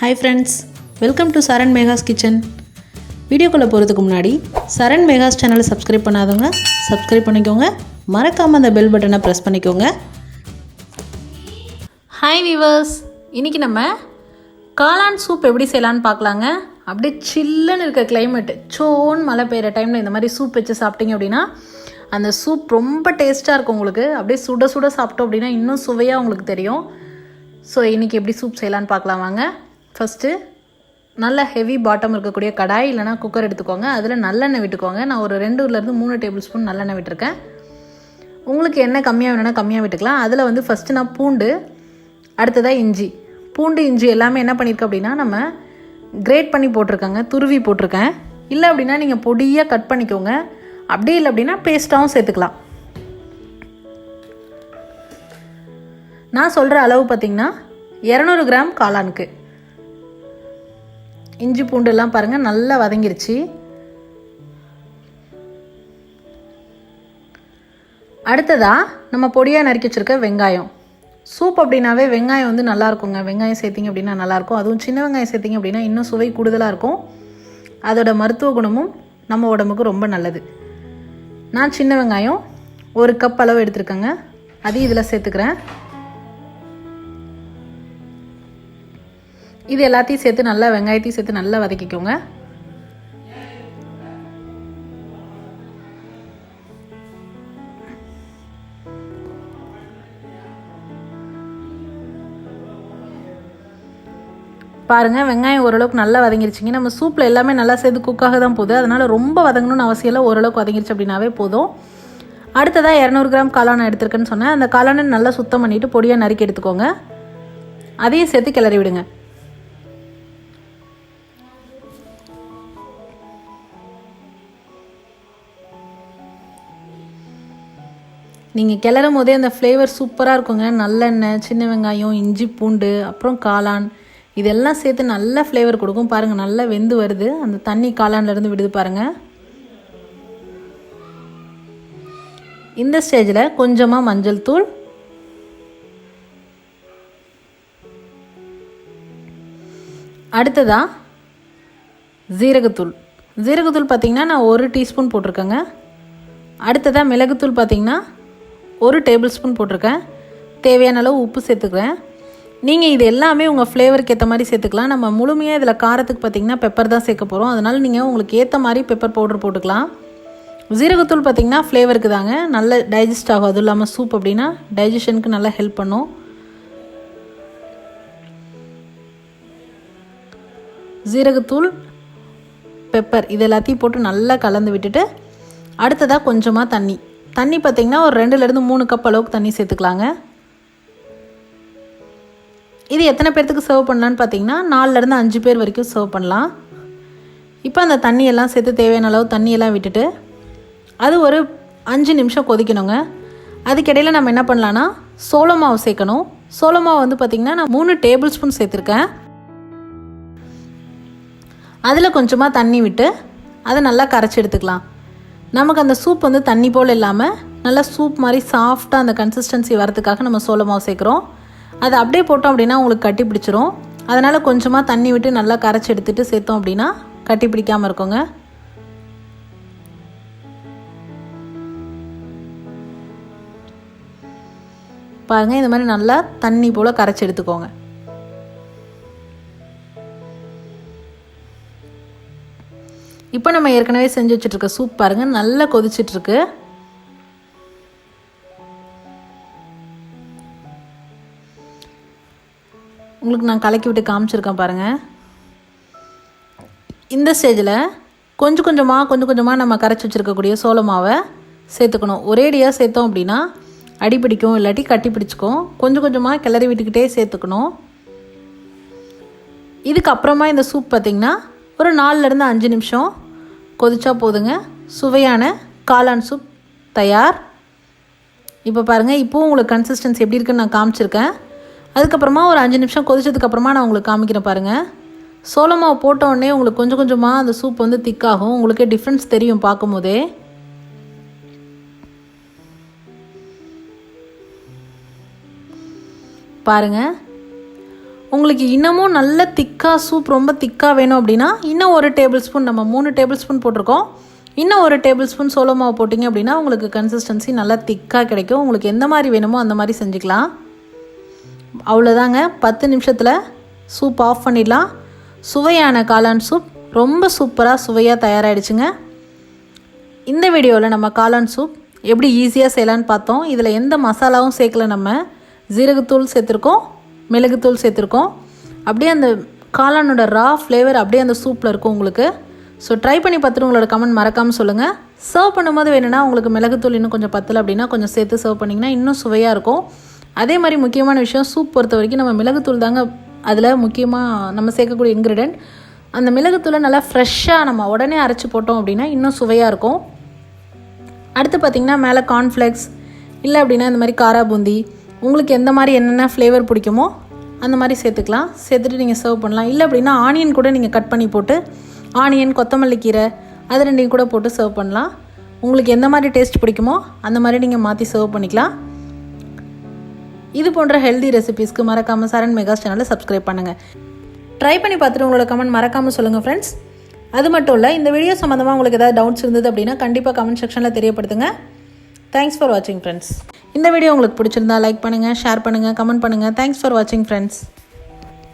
Hi friends, welcome to Saran Mega's Kitchen. வீடியோக்குள்ள போறதுக்கு முன்னாடி சரண் மேகாஸ் சேனலை சப்ஸ்கிரைப் பண்ணாதவங்க சப்ஸ்கிரைப் பண்ணிக்கோங்க. மறக்காம அந்த பெல் பட்டனை பிரஸ் பண்ணிக்கோங்க. ஹாய் வீவர்ஸ், இன்னைக்கு நம்ம காளான் சூப் எப்படி செய்யலாம்னு பார்க்கலாங்க. அப்படியே சில்லுன்னு இருக்க கிளைமேட், சோன் மழை பெய்கிற டைமில் இந்த மாதிரி சூப் வச்சு சாப்பிட்டீங்க அப்படின்னா அந்த சூப் ரொம்ப டேஸ்ட்டாக இருக்கும். உங்களுக்கு அப்படியே சுட சுட சாப்பிட்டோம் அப்படின்னா இன்னும் சுவையாக உங்களுக்கு தெரியும். ஸோ இன்றைக்கி எப்படி சூப் செய்யலான்னு பார்க்கலாம் வாங்க. ஃபஸ்ட்டு நல்ல ஹெவி பாட்டம் இருக்கக்கூடிய கடாய் இல்லைனா குக்கர் எடுத்துக்கோங்க. அதில் நல்லெண்ணெய் விட்டுக்கோங்க. நான் ஒரு 2-3 டேபிள் ஸ்பூன் நல்லெண்ணெய் விட்டுருக்கேன். உங்களுக்கு எண்ணெய் கம்மியாக வேணும்னா கம்மியாக விட்டுக்கலாம். அதில் ஃபஸ்ட்டு நான் பூண்டு, அடுத்ததாக இஞ்சி, பூண்டு இஞ்சி எல்லாமே என்ன பண்ணியிருக்கேன் அப்படின்னா நம்ம கிரேட் பண்ணி போட்டிருக்கேங்க, துருவி போட்டிருக்கேன். இல்லை அப்படின்னா நீங்கள் பொடியாக கட் பண்ணிக்கோங்க. அப்படி இல்லை அப்படின்னா பேஸ்ட்டாகவும் சேர்த்துக்கலாம். நான் சொல்கிற அளவு பார்த்திங்கன்னா 200 கிராம் காளானுக்கு. இஞ்சி பூண்டு எல்லாம் பாருங்கள் நல்லா வதங்கிருச்சு. அடுத்ததாக நம்ம பொடியாக நறுக்கி வச்சுருக்க வெங்காயம். சூப் அப்படின்னாவே வெங்காயம் நல்லா இருக்குங்க. வெங்காயம் சேர்த்திங்க அப்படின்னா நல்லாயிருக்கும். அதுவும் சின்ன வெங்காயம் சேர்த்திங்க அப்படின்னா இன்னும் சுவை கூடுதலாக இருக்கும். அதோட மருத்துவ குணமும் நம்ம உடம்புக்கு ரொம்ப நல்லது. நான் சின்ன வெங்காயம் 1 கப் அளவு எடுத்துருக்கேங்க. அதையும் இதில் சேர்த்துக்கிறேன். இது எல்லாத்தையும் சேர்த்து நல்லா வெங்காயத்தையும் சேர்த்து நல்லா வதக்கிக்கோங்க. பாருங்கள், வெங்காயம் ஓரளவுக்கு நல்லா வதங்கிருச்சிங்க. நம்ம சூப்பில் எல்லாமே நல்லா சேர்த்து குக்காக தான் போகுது. அதனால் ரொம்ப வதங்கணும்னு அவசியம் இல்லை. ஓரளவுக்கு வதங்கிருச்சு அப்படின்னாவே போதும். அடுத்ததாக 200 கிராம் காளான் எடுத்துருக்கேன்னு சொன்னேன். அந்த காளானை நல்லா சுத்தம் பண்ணிவிட்டு பொடியாக நறுக்கி எடுத்துக்கோங்க. அதையும் சேர்த்து கிளறி விடுங்க. நீங்கள் கிளறும் போதே அந்த ஃப்ளேவர் சூப்பராக இருக்குங்க. நல்லெண்ணெய், சின்ன வெங்காயம், இஞ்சி பூண்டு, அப்புறம் காளான் இதெல்லாம் சேர்த்து நல்ல ஃப்ளேவர் கொடுக்கும். பாருங்கள், நல்லா வெந்து வருது. அந்த தண்ணி காளான்லேருந்து விடுது பாருங்கள். இந்த ஸ்டேஜில் கொஞ்சமாக மஞ்சள் தூள், அடுத்ததாக ஜீரகத்தூள். ஜீரகத்தூள் பார்த்திங்கன்னா நான் 1 டீஸ்பூன் போட்டிருக்கேங்க. அடுத்ததாக மிளகுத்தூள் பார்த்திங்கன்னா 1 டேபிள் ஸ்பூன் போட்டிருக்கேன். தேவையான அளவு உப்பு சேர்த்துக்கிறேன். நீங்கள் இது எல்லாமே உங்கள் ஃப்ளேவருக்கு ஏற்ற மாதிரி சேர்த்துக்கலாம். நம்ம முழுமையாக இதில் காரத்துக்கு பார்த்திங்கன்னா பெப்பர் தான் சேர்க்க போகிறோம். அதனால் நீங்கள் உங்களுக்கு ஏற்ற மாதிரி பெப்பர் பவுடர் போட்டுக்கலாம். ஜீரகத்தூள் பார்த்திங்கன்னா ஃப்ளேவருக்கு தாங்க, நல்ல டைஜஸ்ட் ஆகும். அதுவும் இல்லாமல் சூப் அப்படின்னா டைஜஷனுக்கு நல்லா ஹெல்ப் பண்ணும். ஜீரகத்தூள், பெப்பர் இது எல்லாத்தையும் போட்டு நல்லா கலந்து விட்டுட்டு அடுத்ததாக கொஞ்சமாக தண்ணி பார்த்திங்கன்னா ஒரு 2-3 கப் அளவுக்கு தண்ணி சேர்த்துக்கலாங்க. இது எத்தனை பேர்த்துக்கு சர்வ் பண்ணலான்னு பார்த்தீங்கன்னா 4-5 பேர் வரைக்கும் சர்வ் பண்ணலாம். இப்போ அந்த தண்ணியெல்லாம் சேர்த்து தேவையான அளவு தண்ணியெல்லாம் விட்டுட்டு அது ஒரு 5 நிமிஷம் கொதிக்கணுங்க. அதுக்கிடையில் நம்ம என்ன பண்ணலான்னா சோள மாவு சேர்க்கணும். சோள மாவு பார்த்திங்கன்னா நான் 3 டேபிள் ஸ்பூன் சேர்த்துருக்கேன். அதில் கொஞ்சமாக தண்ணி விட்டு அதை நல்லா கரைச்சி எடுத்துக்கலாம். நமக்கு அந்த சூப் தண்ணி போல் இல்லாமல் நல்லா சூப் மாதிரி சாஃப்டாக அந்த கன்சிஸ்டன்சி வரதுக்காக நம்ம சோள மாவு சேர்க்குறோம். அதை அப்படியே போட்டோம் அப்படின்னா உங்களுக்கு கட்டி பிடிச்சிரும். அதனால் கொஞ்சமாக தண்ணி விட்டு நல்லா கரைச்சி எடுத்துகிட்டு சேர்த்தோம் அப்படின்னா கட்டி பிடிக்காமல் இருக்குங்க. பாருங்கள், இந்த மாதிரி நல்லா தண்ணி போல் கரைச்சி எடுத்துக்கோங்க. இப்போ நம்ம ஏற்கனவே செஞ்சு வச்சுட்ருக்க சூப் பாருங்கள் நல்லா கொதிச்சிட்ருக்கு. உங்களுக்கு நான் கலக்கி விட்டு காமிச்சிருக்கேன் பாருங்கள். இந்த ஸ்டேஜில் கொஞ்சம் கொஞ்சமாக நம்ம கரைச்சி வச்சுருக்கக்கூடிய சோள மாவை சேர்த்துக்கணும். ஒரேடியாக சேர்த்தோம் அப்படின்னா அடிப்பிடிக்கும், இல்லாட்டி கட்டி பிடிச்சிக்கும். கொஞ்சம் கொஞ்சமாக கிளறி விட்டுக்கிட்டே சேர்த்துக்கணும். இதுக்கப்புறமா இந்த சூப் பார்த்திங்கன்னா ஒரு 4-5 நிமிஷம் கொதிச்சா போதுங்க. சுவையான காளான் சூப் தயார். இப்போ பாருங்கள், இப்போவும் உங்களுக்கு கன்சிஸ்டன்சி எப்படி இருக்குன்னு நான் காமிச்சிருக்கேன். அதுக்கப்புறமா ஒரு 5 நிமிஷம் கொதிச்சதுக்கப்புறமா நான் உங்களுக்கு காமிக்கிறேன் பாருங்கள். சோள மாவு போட்ட உடனே உங்களுக்கு கொஞ்சம் கொஞ்சமாக அந்த சூப் திக்காகும். உங்களுக்கே டிஃப்ரென்ஸ் தெரியும் பார்க்கும் போதே. பாருங்கள், உங்களுக்கு இன்னமும் நல்ல திக்காக சூப் ரொம்ப திக்காக வேணும் அப்படின்னா இன்னும் 1 டேபிள் ஸ்பூன், நம்ம 3 டேபிள் ஸ்பூன் போட்டிருக்கோம், இன்னும் 1 டேபிள் ஸ்பூன் சோள மாவு போட்டிங்க அப்படின்னா உங்களுக்கு கன்சிஸ்டன்சி நல்லா திக்காக கிடைக்கும். உங்களுக்கு எந்த மாதிரி வேணுமோ அந்த மாதிரி செஞ்சுக்கலாம். அவ்வளோதாங்க, 10 நிமிஷத்தில் சூப் ஆஃப் பண்ணிடலாம். சுவையான காளான் சூப் ரொம்ப சூப்பராக சுவையாக தயாராகிடுச்சுங்க. இந்த வீடியோவில் நம்ம காளான் சூப் எப்படி ஈஸியாக செய்யலான்னு பார்த்தோம். இதில் எந்த மசாலாவும் சேர்க்கல, நம்ம ஜீரகத்தூள் சேர்த்துருக்கோம், மிளகுத்தூள் சேர்த்துருக்கோம். அப்படியே அந்த காளானோட ரா ஃப்ளேவர் அப்படியே அந்த சூப்பில் இருக்கும் உங்களுக்கு. ஸோ ட்ரை பண்ணி பார்த்துட்டு உங்களோட கமெண்ட் மறக்காமல் சொல்லுங்கள். சர்வ் பண்ணும்போது வேணும்னா உங்களுக்கு மிளகுத்தூள் இன்னும் கொஞ்சம் பத்தலை அப்படின்னா கொஞ்சம் சேர்த்து சர்வ் பண்ணிங்கன்னா இன்னும் சுவையாக இருக்கும். அதே மாதிரி முக்கியமான விஷயம், சூப் பொறுத்த வரைக்கும் நம்ம மிளகுத்தூள் தாங்க அதில் முக்கியமாக நம்ம சேர்க்கக்கூடிய இன்க்ரீடியன்ட். அந்த மிளகுத்தூளை நல்லா ஃப்ரெஷ்ஷாக நம்ம உடனே அரைச்சி போட்டோம் அப்படின்னா இன்னும் சுவையாக இருக்கும். அடுத்து பார்த்திங்கன்னா மேலே கார்ன்ஃப்ளெக்ஸ் இல்லை அப்படின்னா இந்த மாதிரி காரா பூந்தி, உங்களுக்கு எந்த மாதிரி என்னென்ன ஃப்ளேவர் பிடிக்குமோ அந்த மாதிரி சேர்த்துக்கலாம். சேர்த்துட்டு நீங்கள் சர்வ் பண்ணலாம். இல்லை அப்படின்னா ஆனியன் கூட நீங்கள் கட் பண்ணி போட்டு, ஆனியன், கொத்தமல்லி கீரை அது ரெண்டையும் கூட போட்டு சர்வ் பண்ணலாம். உங்களுக்கு எந்த மாதிரி டேஸ்ட் பிடிக்குமோ அந்த மாதிரி நீங்கள் மாற்றி சர்வ் பண்ணிக்கலாம். இது போன்ற ஹெல்தி ரெசிபீஸ்க்கு மறக்காமல் சரண் மெகாஸ் சேனலை சப்ஸ்கிரைப் பண்ணுங்கள். ட்ரை பண்ணி பார்த்துட்டு உங்களோட கமெண்ட் மறக்காமல் சொல்லுங்கள் ஃப்ரெண்ட்ஸ். அது மட்டும் இல்லை, இந்த வீடியோ சம்மந்தமாக உங்களுக்கு ஏதாவது டவுட்ஸ் இருந்தது அப்படின்னா கண்டிப்பாக கமெண்ட் செக்ஷனில் தெரியப்படுத்துங்க. தேங்க்ஸ் ஃபார் வாட்சிங் ஃப்ரெண்ட்ஸ். இந்த வீடியோ உங்களுக்கு பிடிச்சிருந்தா லைக் பண்ணுங்கள், ஷேர் பண்ணுங்கள், கமெண்ட் பண்ணுங்கள். தேங்க்ஸ் ஃபார் வாட்சிங் ஃப்ரெண்ட்ஸ்.